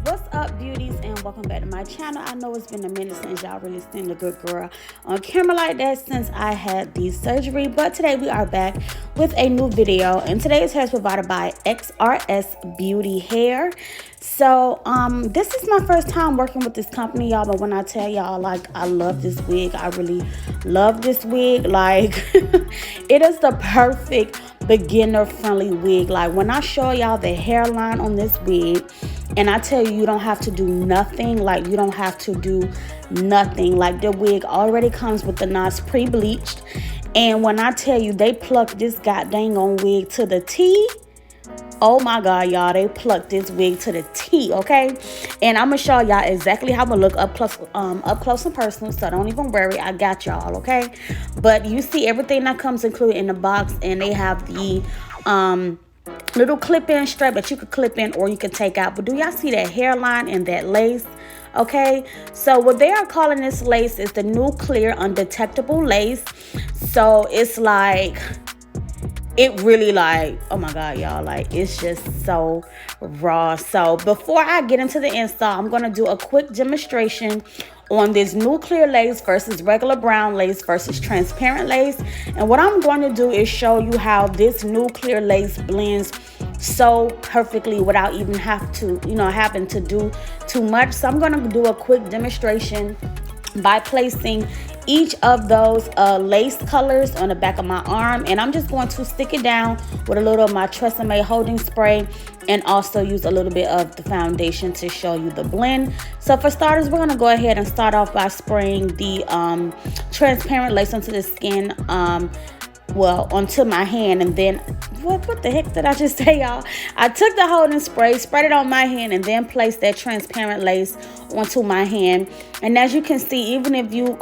What's up, beauties, and welcome back to my channel. I know it's been a minute since y'all really seen the good girl on camera like that since I had the surgery, but today we are back with a new video, and today's hair is provided by XrsBeauty Hair. So this is my first time working with this company, y'all, but when I tell y'all, like, I love this wig, I really love this wig. Like it is the perfect beginner friendly wig. Like, when I show y'all the hairline on this wig, and I tell you, you don't have to do nothing. Like, you don't have to do nothing. Like, the wig already comes with the knots pre-bleached. And when I tell you, they plucked this goddamn on wig to the T. Oh my God, y'all, they plucked this wig to the T, okay? And I'm gonna show y'all exactly how I'm gonna look up close and personal, so don't even worry, I got y'all, okay? But you see everything that comes included in the box, and they have the little clip-in strap that you could clip in or you can take out. But do y'all see that hairline and that lace? Okay, so what they are calling this lace is the new clear undetectable lace. So it's like, it really, like, oh my God, y'all, like, it's just so raw. So before I get into the install, I'm gonna do a quick demonstration on this new clear lace versus regular brown lace versus transparent lace. And what I'm going to do is show you how this new clear lace blends so perfectly without even having to do too much. So I'm going to do a quick demonstration by placing each of those lace colors on the back of my arm, and I'm just going to stick it down with a little of my Xrsbeauty holding spray, and also use a little bit of the foundation to show you the blend. So for starters, we're going to go ahead and start off by spraying the transparent lace onto the skin, well, onto my hand. And then what the heck did I just say, y'all? I took the holding spray, spread it on my hand, and then placed that transparent lace onto my hand. And as you can see, even if you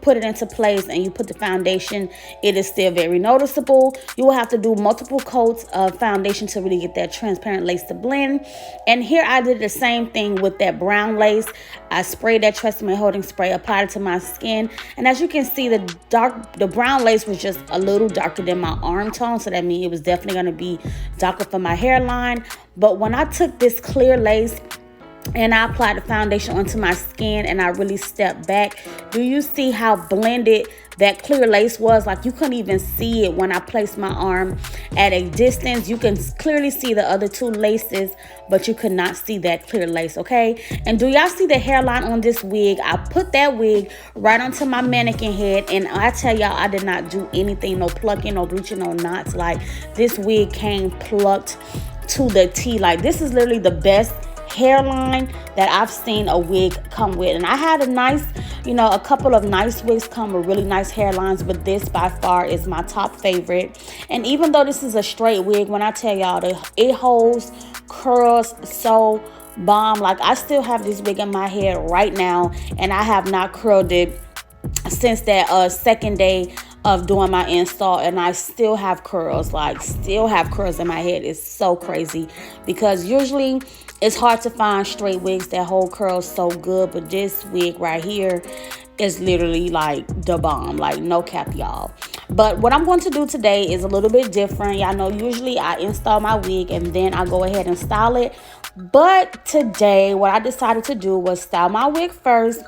put it into place and you put the foundation, it is still very noticeable. You will have to do multiple coats of foundation to really get that transparent lace to blend. And here I did the same thing with that brown lace. I sprayed that Xrsbeauty holding spray, applied it to my skin, and as you can see, the brown lace was just a little darker than my arm tone, so that means it was definitely going to be darker for my hairline. But when I took this clear lace and I applied the foundation onto my skin and I really stepped back, do you see how blended that clear lace was? Like, you couldn't even see it when I placed my arm at a distance. You can clearly see the other two laces, but you could not see that clear lace, okay? And do y'all see the hairline on this wig? I put that wig right onto my mannequin head, and I tell y'all, I did not do anything, no plucking, no bleaching, no knots. Like, this wig came plucked to the T. Like, this is literally the best hairline that I've seen a wig come with. And I had a nice, a couple of nice wigs come with really nice hairlines, but this by far is my top favorite. And even though this is a straight wig, when I tell y'all, it holds curls so bomb. Like, I still have this wig in my head right now, and I have not curled it since that second day of doing my install, and I still have curls. Like, still have curls in my head. It's so crazy, because usually it's hard to find straight wigs that hold curls so good, but this wig right here is literally like the bomb. Like, no cap, y'all. But what I'm going to do today is a little bit different. Y'all know usually I install my wig and then I go ahead and style it, but today what I decided to do was style my wig first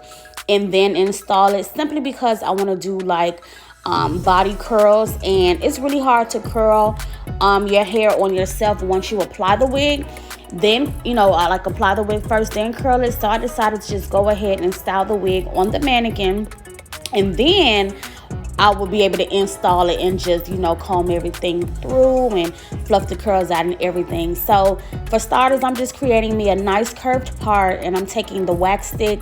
and then install it, simply because I want to do like body curls, and it's really hard to curl your hair on yourself once you apply the wig. Then, I like apply the wig first, then curl it. So I decided to just go ahead and style the wig on the mannequin, and then I will be able to install it and just, comb everything through and fluff the curls out and everything. So for starters, I'm just creating me a nice curved part, and I'm taking the wax stick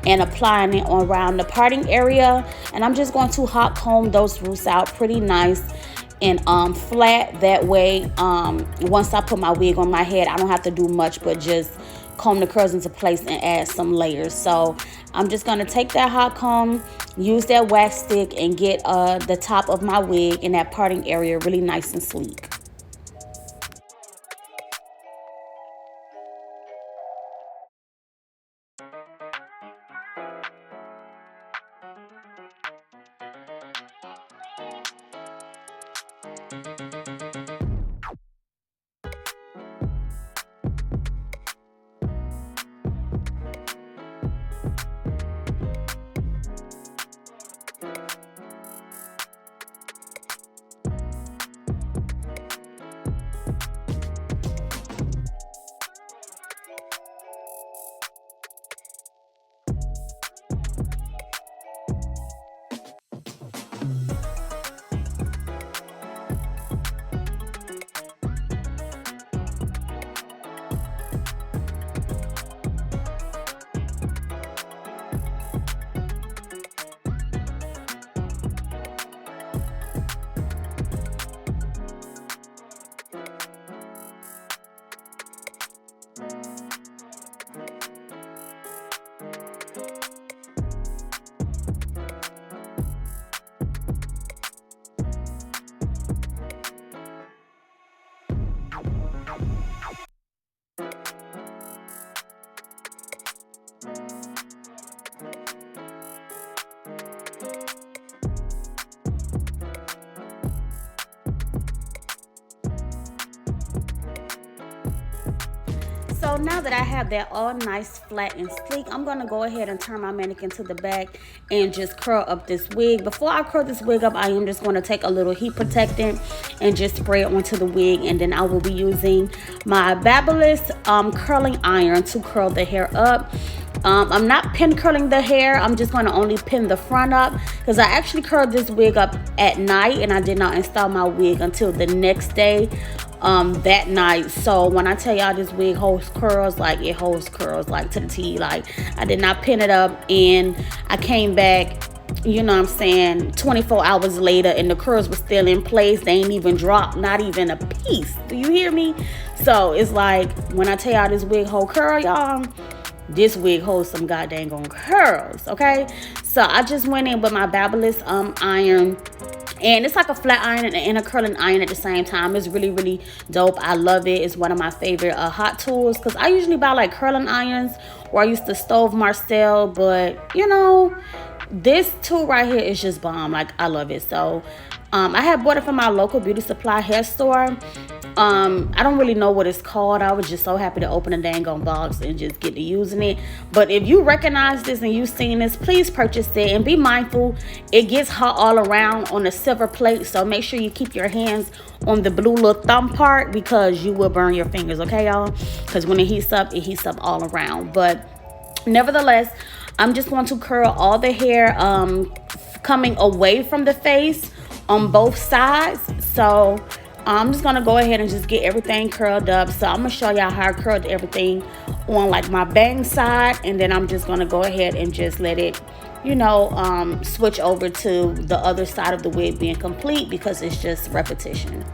and applying it around the parting area, and I'm just going to hot comb those roots out pretty nice and flat. That way, once I put my wig on my head, I don't have to do much but just comb the curls into place and add some layers. So I'm just going to take that hot comb, use that wax stick, and get the top of my wig in that parting area really nice and sleek. So now that I have that all nice, flat, and sleek, I'm going to go ahead and turn my mannequin to the back and just curl up this wig. Before I curl this wig up, I am just going to take a little heat protectant and just spray it onto the wig. And then I will be using my Babyliss curling iron to curl the hair up. I'm not pin curling the hair. I'm just going to only pin the front up because I actually curled this wig up at night and I did not install my wig until the next day that night. So when I tell y'all this wig holds curls, like it holds curls like to the T. Like I did not pin it up and I came back, you know what I'm saying, 24 hours later and the curls were still in place. They ain't even dropped, not even a piece. Do you hear me? So it's like when I tell y'all this wig hold curl, y'all, this wig holds some goddamn curls, okay? So I just went in with my Babyliss iron, and it's like a flat iron and a curling iron at the same time. It's really, really dope. I love it. It's one of my favorite hot tools because I usually buy like curling irons, or I used to stove Marcel, but you know, this tool right here is just bomb. Like I love it. So I had bought it from my local beauty supply hair store. I don't really know what it's called. I was just so happy to open a dang on box and just get to using it. But if you recognize this and you've seen this, please purchase it and be mindful. It gets hot all around on the silver plate, so make sure you keep your hands on the blue little thumb part because you will burn your fingers, okay y'all? Because when it heats up all around. But nevertheless, I'm just going to curl all the hair coming away from the face on both sides. So I'm just gonna go ahead and just get everything curled up. So I'm gonna show y'all how I curled everything on like my bang side, and then I'm just gonna go ahead and just let it, you know, switch over to the other side of the wig being complete because it's just repetition.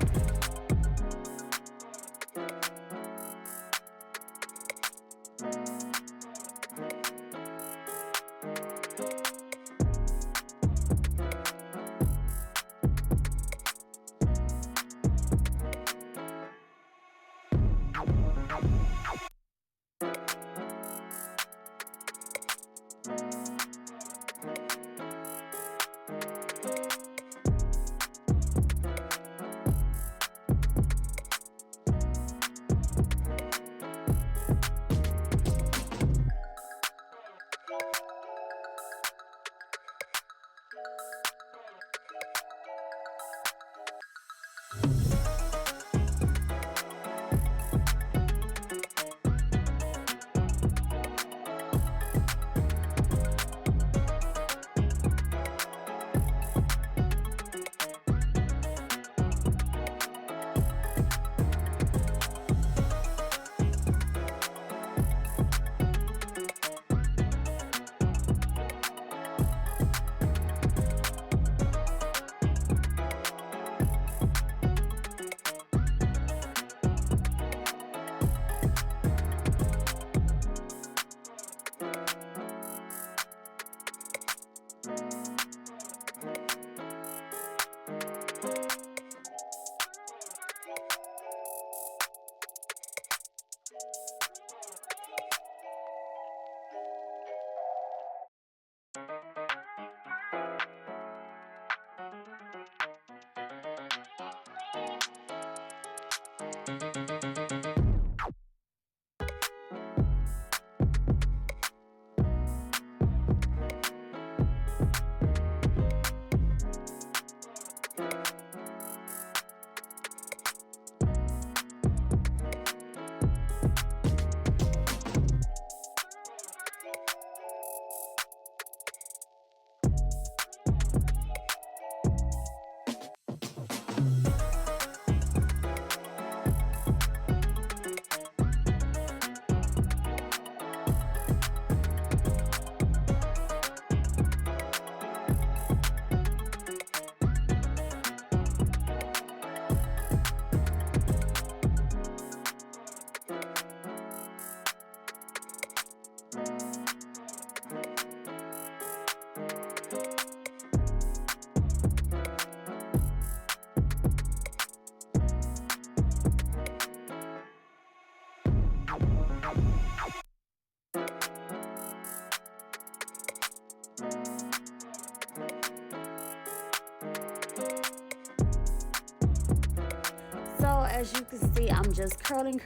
as you can see, I'm just curling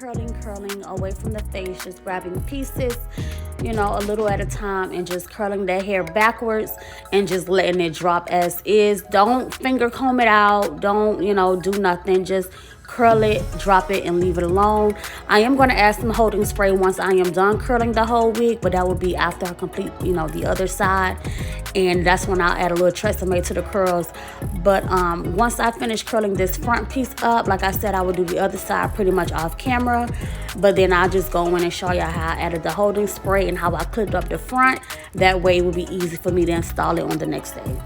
away from the face, just grabbing pieces, you know, a little at a time, and just curling that hair backwards and just letting it drop as is. Don't finger comb it out. Don't, you know, do nothing. Just curl it, drop it, and leave it alone. I am going to add some holding spray once I am done curling the whole wig, but that will be after I complete, you know, the other side, and that's when I'll add a little Xrsbeauty to the curls. But once I finish curling this front piece up, like I said, I will do the other side pretty much off camera, but then I'll just go in and show y'all how I added the holding spray and how I clipped up the front. That way it will be easy for me to install it on the next day.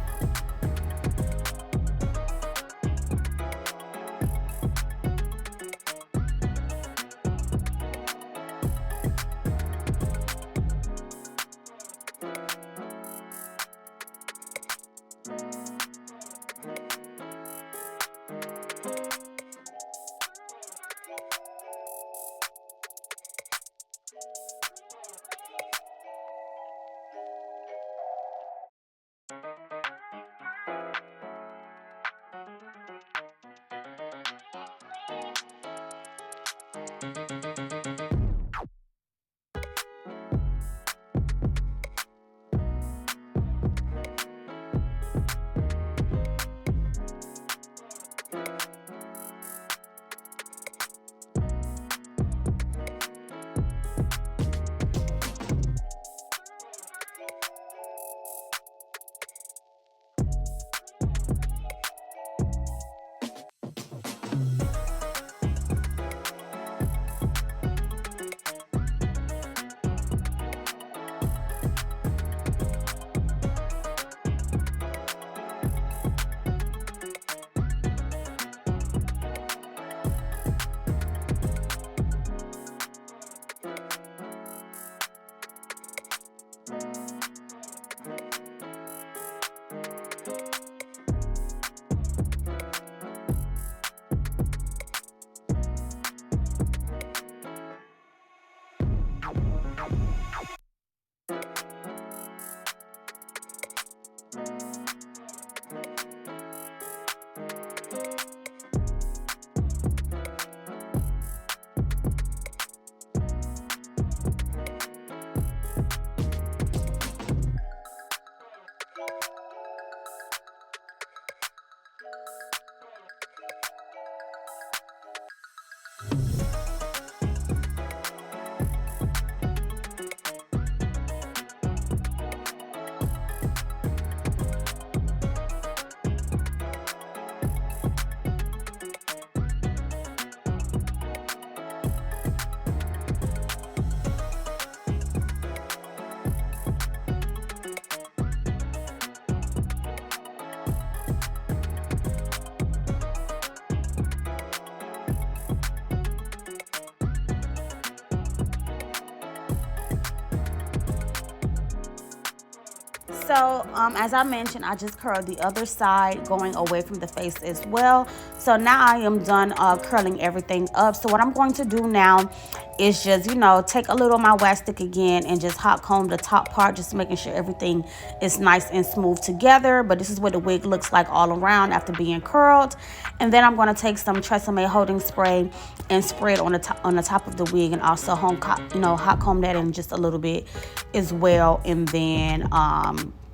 So as I mentioned, I just curled the other side going away from the face as well. So now I am done curling everything up. So what I'm going to do now is just, you know, take a little of my wax stick again and just hot comb the top part, just making sure everything is nice and smooth together. But this is what the wig looks like all around after being curled. And then I'm going to take some Xrsbeauty holding spray and spray it on the top of the wig, and also hot comb that in just a little bit as well. And then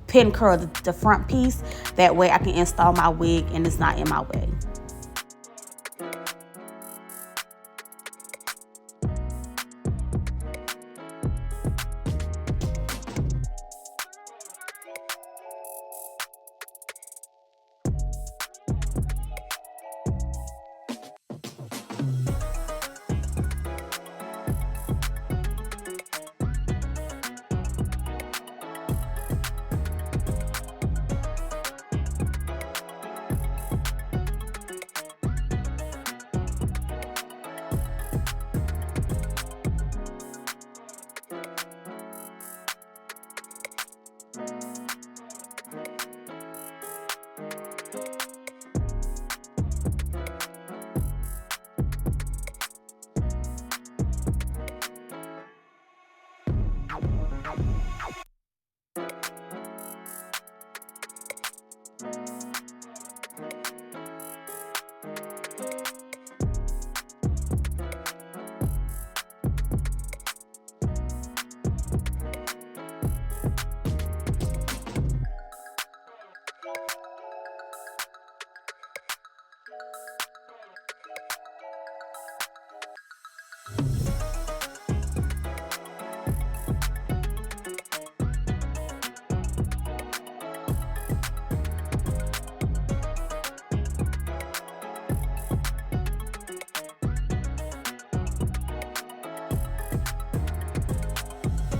pin curl the front piece. That way I can install my wig and it's not in my way.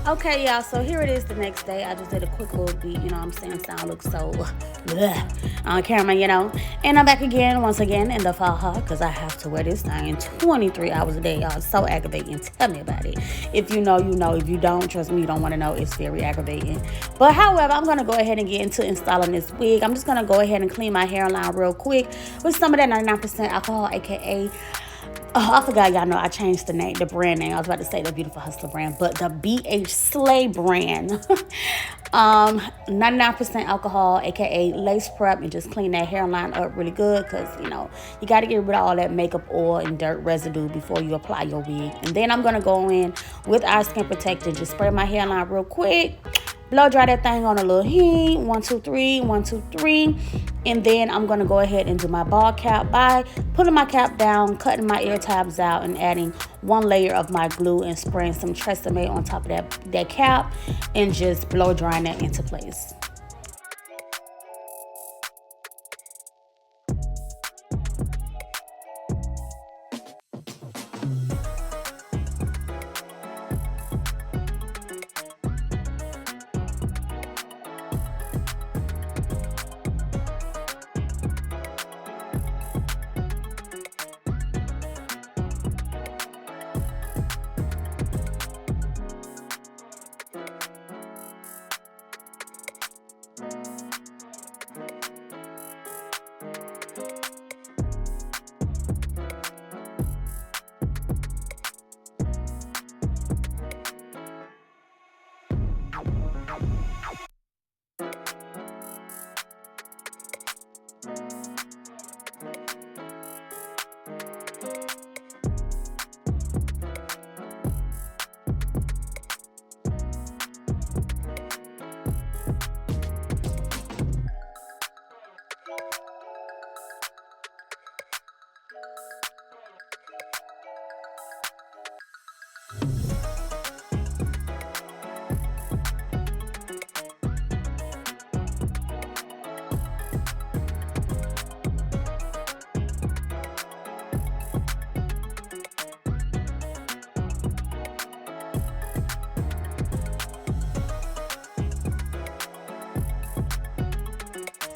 Okay, y'all, so here it is the next day. I just did a quick little beat, you know what I'm saying? Sound looks so bleh, on camera, you know. And I'm back again, once again, in the faja, because I have to wear this thing 23 hours a day, y'all. It's so aggravating. Tell me about it. If you know, you know. If you don't, trust me, you don't want to know. It's very aggravating. But however, I'm going to go ahead and get into installing this wig. I'm just going to go ahead and clean my hairline real quick with some of that 99% alcohol, aka... Oh, I forgot, y'all know I changed the name, the brand name. I was about to say the Beautiful Hustler brand, but the BH Slay brand. 99% alcohol, aka lace prep, and just clean that hairline up really good, because you know you got to get rid of all that makeup oil and dirt residue before you apply your wig. And then I'm gonna go in with our skin protector, just spray my hairline real quick. Blow dry that thing on a little heat. 1, 2, 3, 1, 2, 3. And then I'm going to go ahead and do my ball cap by pulling my cap down, cutting my ear tabs out, and adding 1 layer of my glue and spraying some Xrsbeauty on top of that cap, and just blow drying that into place.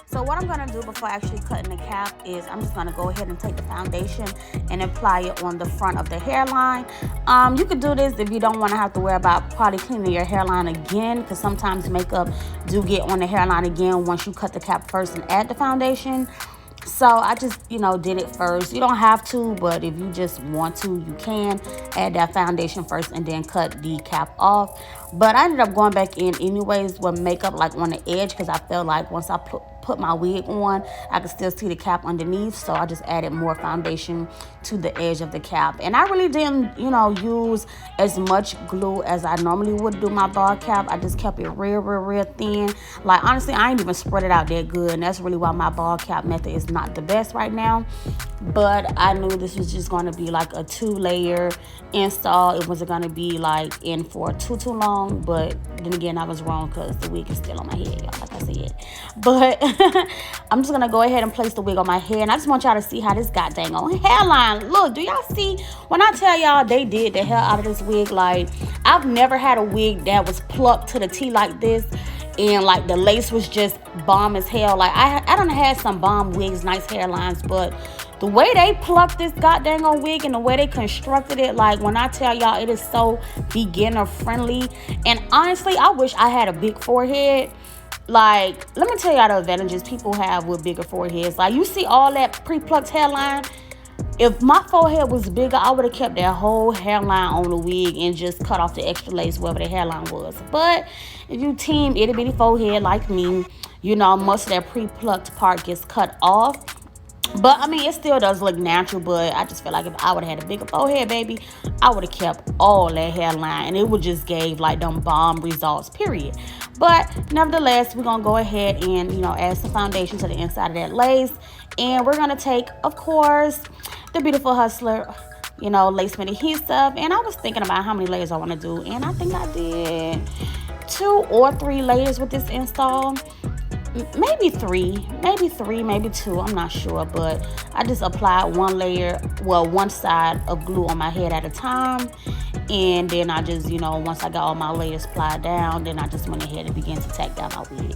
So what I'm going to do before actually cutting the cap is I'm just going to go ahead and take the foundation and apply it on the front of the hairline. You could do this if you don't want to have to worry about probably cleaning your hairline again, because sometimes makeup do get on the hairline again once you cut the cap first and add the foundation. So I just, you know, did it first. You don't have to, but if you just want to, you can add that foundation first and then cut the cap off. But I ended up going back in anyways with makeup like on the edge, because I felt like once I put my wig on, I could still see the cap underneath. So I just added more foundation to the edge of the cap. And I really didn't, you know, use as much glue as I normally would do my ball cap. I just kept it real thin. Like, honestly, I ain't even spread it out that good. And that's really why my ball cap method is not the best right now. But I knew this was just going to be like a 2-layer install. It wasn't going to be like in for too long. But then again, I was wrong, because the wig is still on my head, y'all, like I said. But I'm just going to go ahead and place the wig on my head. And I just want y'all to see how this goddamn hairline look. Do y'all see? When I tell y'all they did the hell out of this wig, like, I've never had a wig that was plucked to the T like this. And like the lace was just bomb as hell. Like, I done had some bomb wigs, nice hairlines, but the way they plucked this goddamn wig and the way they constructed it, like, when I tell y'all, it is so beginner friendly. And honestly, I wish I had a big forehead. Like, let me tell y'all the advantages people have with bigger foreheads. Like, you see all that pre-plucked hairline? If my forehead was bigger, I would have kept that whole hairline on the wig and just cut off the extra lace wherever the hairline was. But if you team itty bitty forehead like me, you know, most of that pre-plucked part gets cut off. But I mean, it still does look natural, but I just feel like if I would have had a bigger forehead, baby, I would have kept all that hairline, and it would just gave like them bomb results, period. But nevertheless, we're gonna go ahead and, you know, add some foundation to the inside of that lace. And we're gonna take, of course, the Beautiful Hustler, you know, lace adhesive. And I was thinking about how many layers I want to do, and I think I did 2 or 3 layers with this install. Maybe three, maybe 2, I'm not sure. But I just applied 1 layer, well, one side of glue on my head at a time. And then I just, you know, once I got all my layers plied down, then I just went ahead and began to tack down my wig.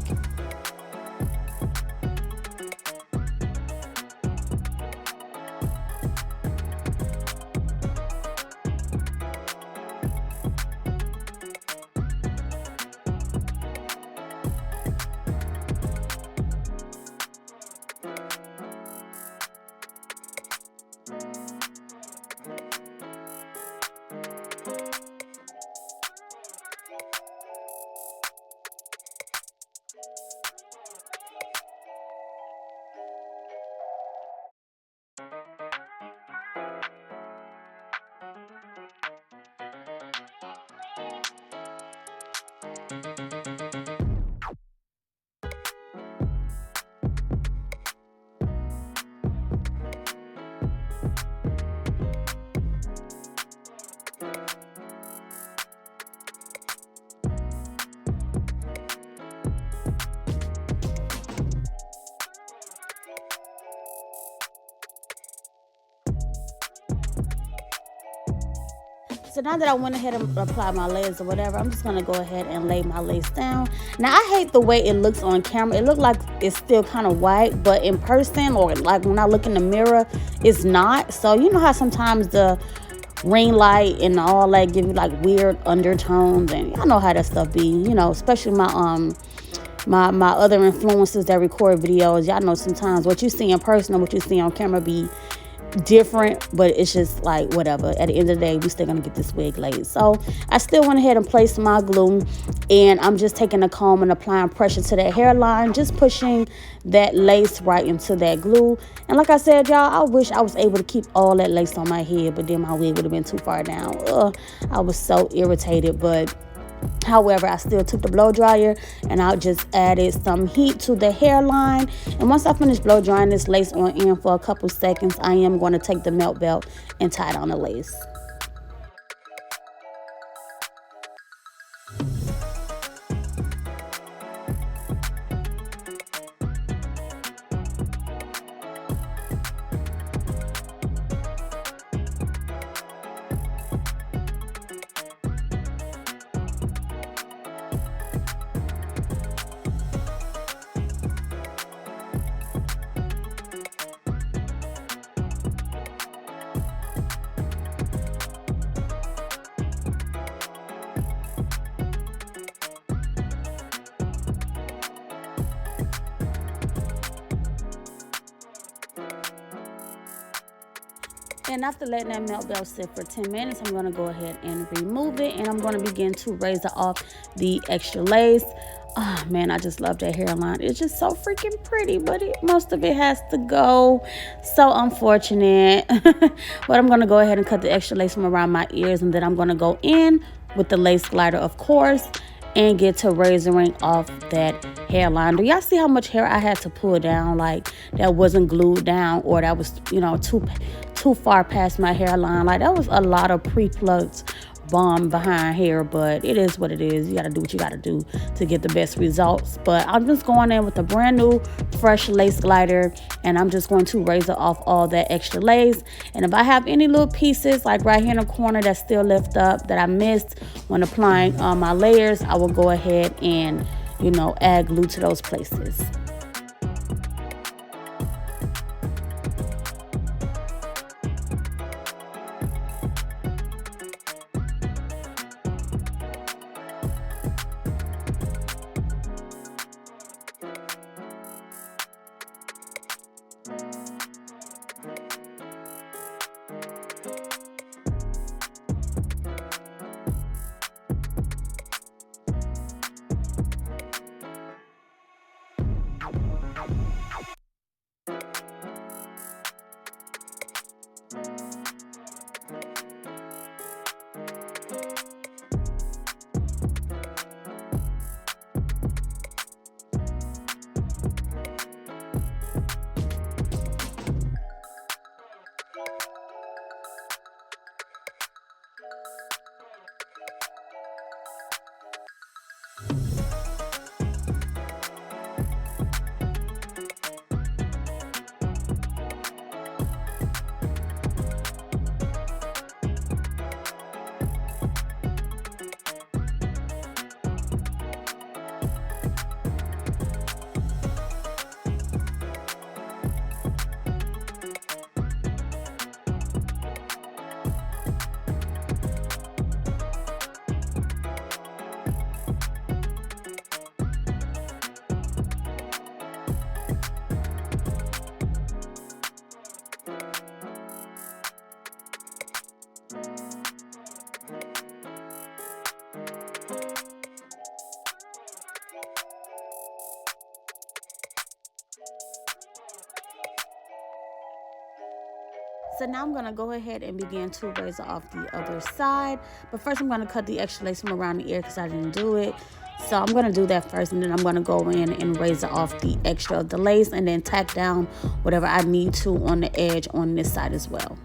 So now that I went ahead and applied my layers or whatever, I'm just going to go ahead and lay my lace down. Now, I hate the way it looks on camera. It looks like it's still kind of white, but in person or like when I look in the mirror, it's not. So you know how sometimes the ring light and all that give you like weird undertones, and y'all know how that stuff be, you know, especially my other influencers that record videos. Y'all know sometimes what you see in person and what you see on camera be different, but it's just like whatever. At the end of the day, we still gonna get this wig laid. So I still went ahead and placed my glue, and I'm just taking a comb and applying pressure to that hairline, just pushing that lace right into that glue. And like I said, y'all, I wish I was able to keep all that lace on my head, but then my wig would have been too far down. I was so irritated, but however, I still took the blow dryer and I just added some heat to the hairline. And once I finish blow drying this lace on in for a couple seconds, I am going to take the melt belt and tie it on the lace. And after letting that melt belt sit for 10 minutes, I'm going to go ahead and remove it. And I'm going to begin to razor off the extra lace. Oh, man, I just love that hairline. It's just so freaking pretty, but most of it has to go. So unfortunate. But I'm going to go ahead and cut the extra lace from around my ears. And then I'm going to go in with the lace glider, of course, and get to razoring off that hairline. Do y'all see how much hair I had to pull down, like that wasn't glued down, or that was, you know, too far past my hairline? Like that was a lot of pre-plucked bomb behind hair, but it is what it is. You got to do what you got to do to get the best results. But I'm just going in with a brand new fresh lace glider, and I'm just going to razor off all that extra lace. And if I have any little pieces like right here in the corner that still lift up that I missed when applying my layers, I will go ahead and, you know, add glue to those places. So now I'm going to go ahead and begin to razor off the other side. But first I'm going to cut the extra lace from around the ear because I didn't do it. So I'm going to do that first, and then I'm going to go in and razor off the extra of the lace and then tack down whatever I need to on the edge on this side as well.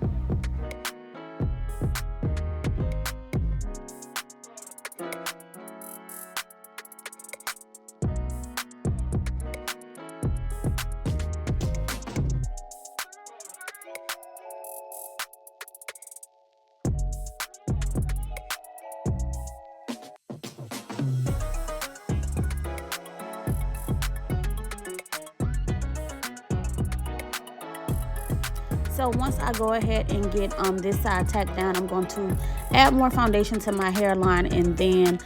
So once I go ahead and get this side tacked down, I'm going to add more foundation to my hairline, and then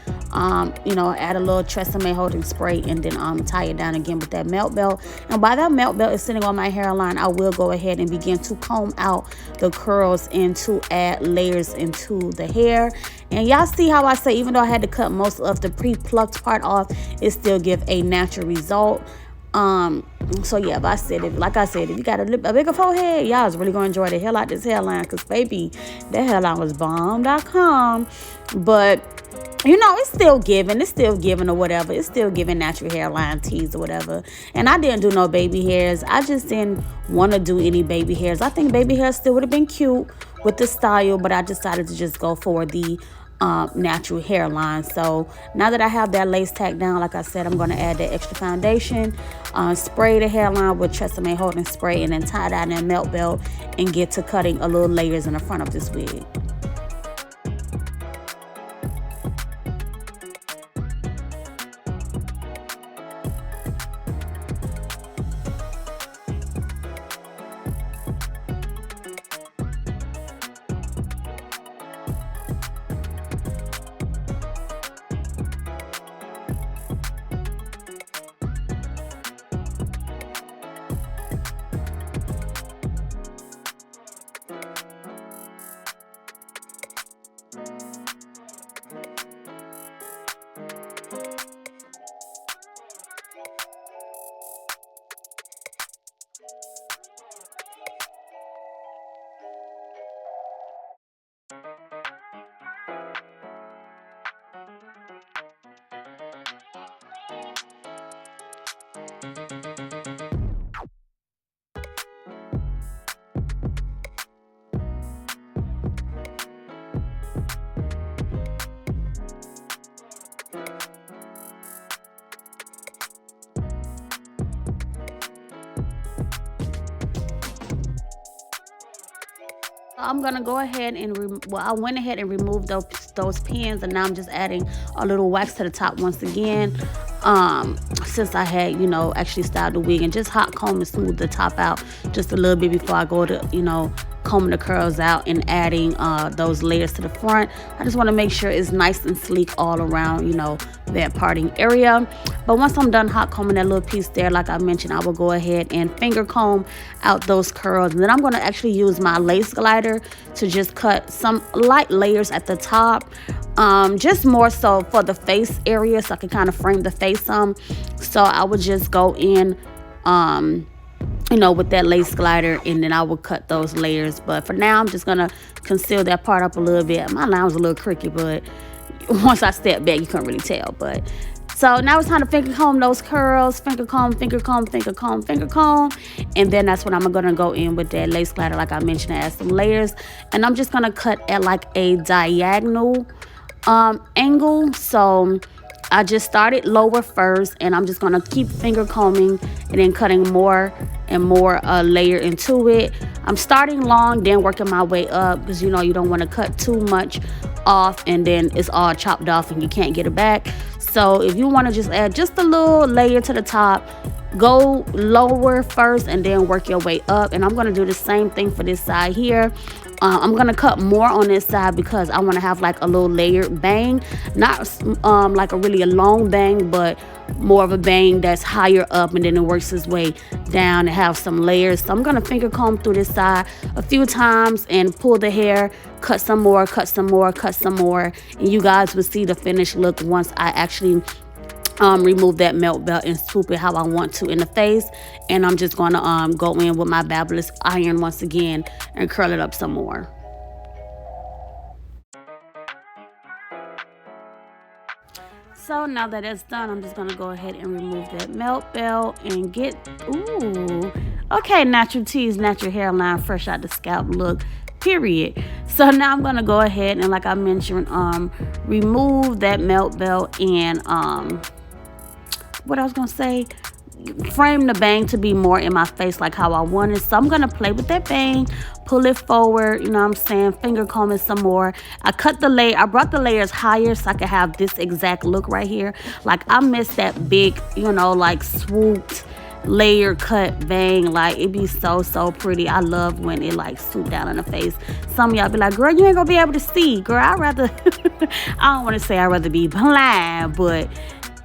you know, add a little Xrsbeauty holding spray, and then tie it down again with that melt belt. And while that melt belt is sitting on my hairline, I will go ahead and begin to comb out the curls and to add layers into the hair. And y'all see how I say, even though I had to cut most of the pre-plucked part off, it still give a natural result. So yeah, but I said, like I said, if you got a bigger forehead, y'all is really gonna enjoy the hell out this hairline, because baby, that hairline was bomb.com. But you know, it's still giving or whatever. It's still giving natural hairline tease or whatever. And I didn't do no baby hairs. I just didn't want to do any baby hairs. I think baby hairs still would have been cute with the style, but I decided to just go for the natural hairline. So now that I have that lace tacked down, like I said, I'm going to add that extra foundation, spray the hairline with Xrsbeauty holding spray, and then tie down that melt belt and get to cutting a little layers in the front of this wig. I'm gonna go ahead and I went ahead and removed those pins, and now I'm just adding a little wax to the top once again. Since I had, you know, actually styled the wig, and just hot comb and smooth the top out just a little bit before I go to, you know, combing the curls out and adding those layers to the front. I just want to make sure it's nice and sleek all around, you know, that parting area. But once I'm done hot combing that little piece there, like I mentioned, I will go ahead and finger comb out those curls, and then I'm going to actually use my lace glider to just cut some light layers at the top, just more so for the face area, so I can kind of frame the face some. So I would just go in you know, with that lace glider, and then I will cut those layers. But for now, I'm just gonna conceal that part up a little bit. My line was a little crooked, but once I step back, you couldn't really tell. But so now it's time to finger comb those curls. Finger comb, finger comb, finger comb, finger comb. And then that's when I'm gonna go in with that lace glider, like I mentioned, add some layers. And I'm just gonna cut at like a diagonal angle. So I just started lower first, and I'm just gonna keep finger combing and then cutting more and more layer into it. I'm starting long, then working my way up, because you know you don't want to cut too much off and then it's all chopped off and you can't get it back. So if you want to just add just a little layer to the top, go lower first and then work your way up. And I'm going to do the same thing for this side here. I'm going to cut more on this side because I want to have like a little layered bang, not like a really long bang, but more of a bang that's higher up, and then it works its way down and have some layers. So I'm going to finger comb through this side a few times and pull the hair, cut some more, cut some more, cut some more, and you guys will see the finished look once I actually remove that melt belt and swoop it how I want to in the face. And I'm just going to go in with my Babyliss iron once again and curl it up some more. So now that it's done, I'm just going to go ahead and remove that melt belt and get, ooh, okay, natural tease, natural hairline, fresh out the scalp look, period. So now I'm going to go ahead and, like I mentioned, remove that melt belt and what I was gonna say, frame the bang to be more in my face like how I want it. So I'm gonna play with that bang, pull it forward, you know what I'm saying, finger comb it some more. I cut the layer, I brought the layers higher so I could have this exact look right here. Like I miss that big, you know, like swooped layer cut bang. Like it be so pretty. I love when it like swoop down in the face. Some of y'all be like, girl, you ain't gonna be able to see. Girl, I'd rather I don't want to say I'd rather be blind, but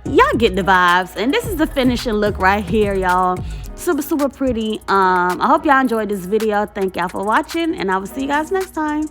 y'all get the vibes. And this is the finishing look right here, y'all. Super pretty. I hope y'all enjoyed this video. Thank y'all for watching, and I will see you guys next time.